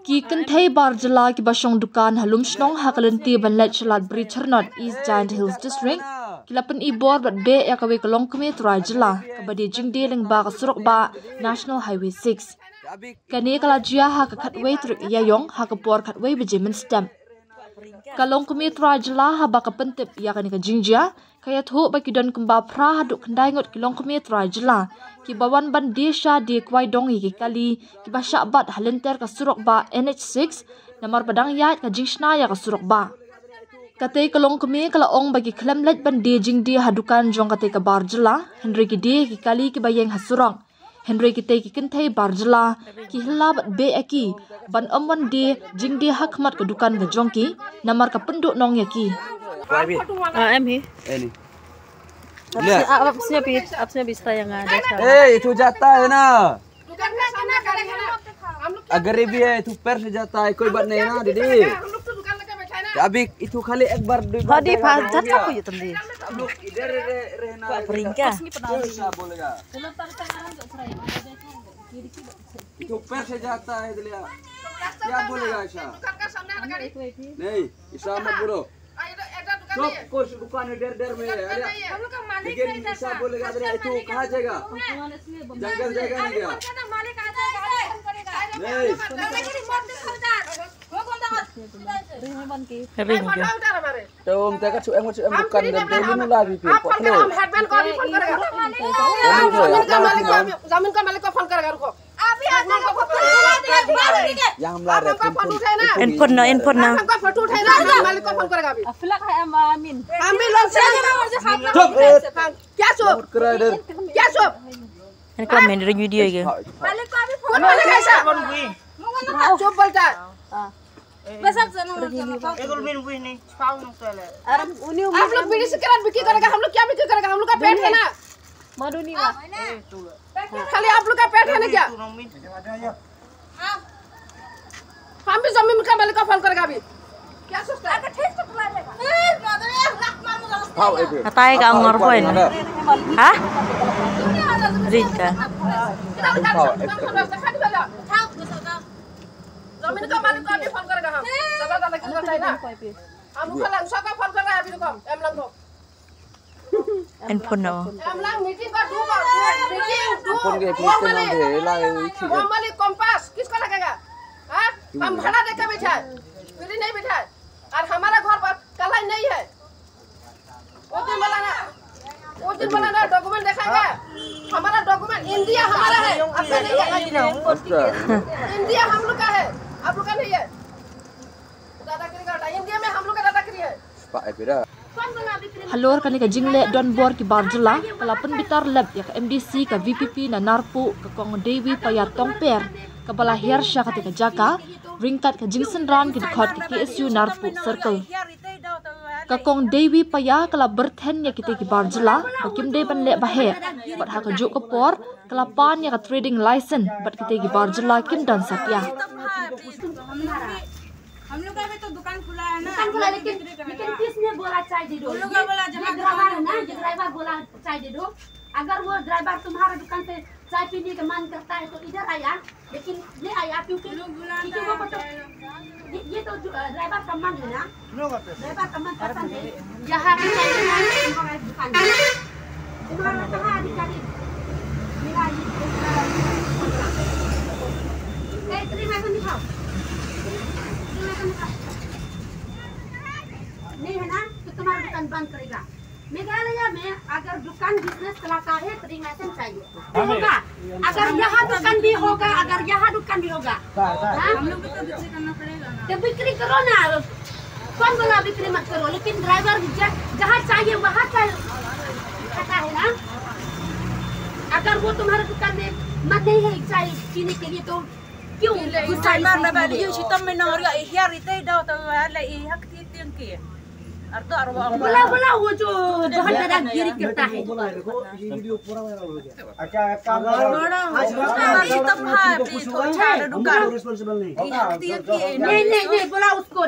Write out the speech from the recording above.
Ki kenthei Barjala ki basong dukan halum snong hakalanti banlet chalat Bridgernot East Giant Hills District kilapan ibor bat be ya kawe kalong keme Trajala kabadi jingde ling ba kasurok ba National Highway 6 kani kala jia ha ka khatway truk yayong ha ka por khatway bejemen stamp kalong keme Trajala ha ba ka pentep ya kani ka jingjia kaya thu ba kidon kumba phra haduk khandai ngot kilong keme Trajala ki bawan ban desha de kwai dong hi kali ki ba shabat halenter ka surok ba NH6 namar padang yat ka jingshna ya ka surok ba kate kalong keme kala ong bagi khlamlet ban de jingdi hadukan jong kate ka Barjala Henry ki de ki kali ki bayeng hasurong Henry ki te ki kenthei Barjala ki hilla bat be aki ban omwan de jingdi hakmat ka dukan ga jongki namar ka penduk nong ya ki em hi ini आपसे भी yang ada itu jatah है ना अगर ये भी है तो पैर से जाता है कोई बात नहीं ना दीदी अभी itu खाली एक बार दो बार di padat apa ya tadi हम लोग इधर रहना peringka क्या बोलेगा itu पैर से जाता है दिलिया क्या बोलेगा ऐसा नहीं ऐसा मत बोलो सब कुछ दुकान है डर में है लेकिन ऐसा बोलेगा तू कहाँ जाएगा जंगल जाएगा नहीं क्या ring तो हम तक em दुकान दे नहीं ला भी पे पकड़ो जमीन का मालिक को फोन करेगा रुको yang हम ला रहे handphone na हमका फोटो उठाएगा मालिक को फोन करेगा अभी aflak hai amin लोग क्या चुप ini komen dari video ya मालिक को अभी फोन करेगा ऐसा चुप बोलता है बेशक जनो एगो बिन बुई नहीं पाऊ न तोले अरे उनी आप लोग बीड़ी सिगरेट बिक्री करेगा हम लोग क्या बिक्री करेगा हम लोग का पेट है ना maduni खाली आप लोग का पेट है ना क्या हम भी जमीन का मालिक को फोन करेगा अभी क्या सोचता है ठीक से बुला लेगा atai ka ngor poin ha ringka जमीन का मालिक को अभी फोन करेगा हम ज्यादा लेकिन बताइए ना हम खाली अंशा का फोन कर रहा है अभी रुको एम लंग को handphone na एम लंग मीटिंग का दो मीटिंग फोन के पीछे ना दे ला वो मालिक कंपास किसको लगेगा हां हम भाड़ा दे के बैठा है फ्री नहीं बैठा है और हमारा घर पर कलाई नहीं है वो दिन वाला ना डॉक्यूमेंट दिखाएगा हमारा डॉक्यूमेंट इंडिया हमारा है अपना नहीं है इंडिया हम लोग का है आप लोग का नहीं है दादागिरी का इंडिया में हम लोग का दादागिरी है pak beda halor kani ka jingle don bor ki Barjala kalapan bitar lab ya ka MDC ka VPP na narpu ka kong Dewi payat tong per ka bala hersha ka tika jaka ringkat ka jingsen ran ki dikhot ki KSU narpu circle ka kong Dewi paya kala berthen ya kite ki Barjala bakim de ban le bahe bat ha ka juk ka por kala pan ya ka trading license bat kite ki Barjala kim dan satya हम लोग का भी तो दुकान खुला है ना दुकान खुला लेकिन किसने बोला चाय दे दो लोग का बोला जहाँ ड्राइवर है ना जो ड्राइवर बोला चाय दे दो अगर वो ड्राइवर तुम्हारा दुकान पे चाय पीने का मन करता है तो इधर आया लेकिन ले आया क्योंकि ये तो ड्राइवर का मन है ना ड्राइवर का मन पसंद है जहाँ भी तुम्हारा दुकान तुम्हारा कहाँ अधिकारी मेरा ये इतनी मैं दिखाओ नहीं है ना तो तुम्हारा दुकान बंद करेगा मेघालय में अगर दुकान बिजनेस चलाता है तो लाइसेंस चाहिए होगा अगर यहाँ दुकान भी होगा अगर यहाँ दुकान भी होगा हम लोग को तो बिक्री करना पड़ेगा ना तो बिक्री करो ना कौन बोला बिक्री मत करो लेकिन ड्राइवर जहाँ चाहिए वहाँ खाता है ना अगर वो तुम्हारे दुकान में मन नहीं है चाय पीने के लिए तो क्यों बोला वो जो दादागिरी करता है नहीं बोला उसको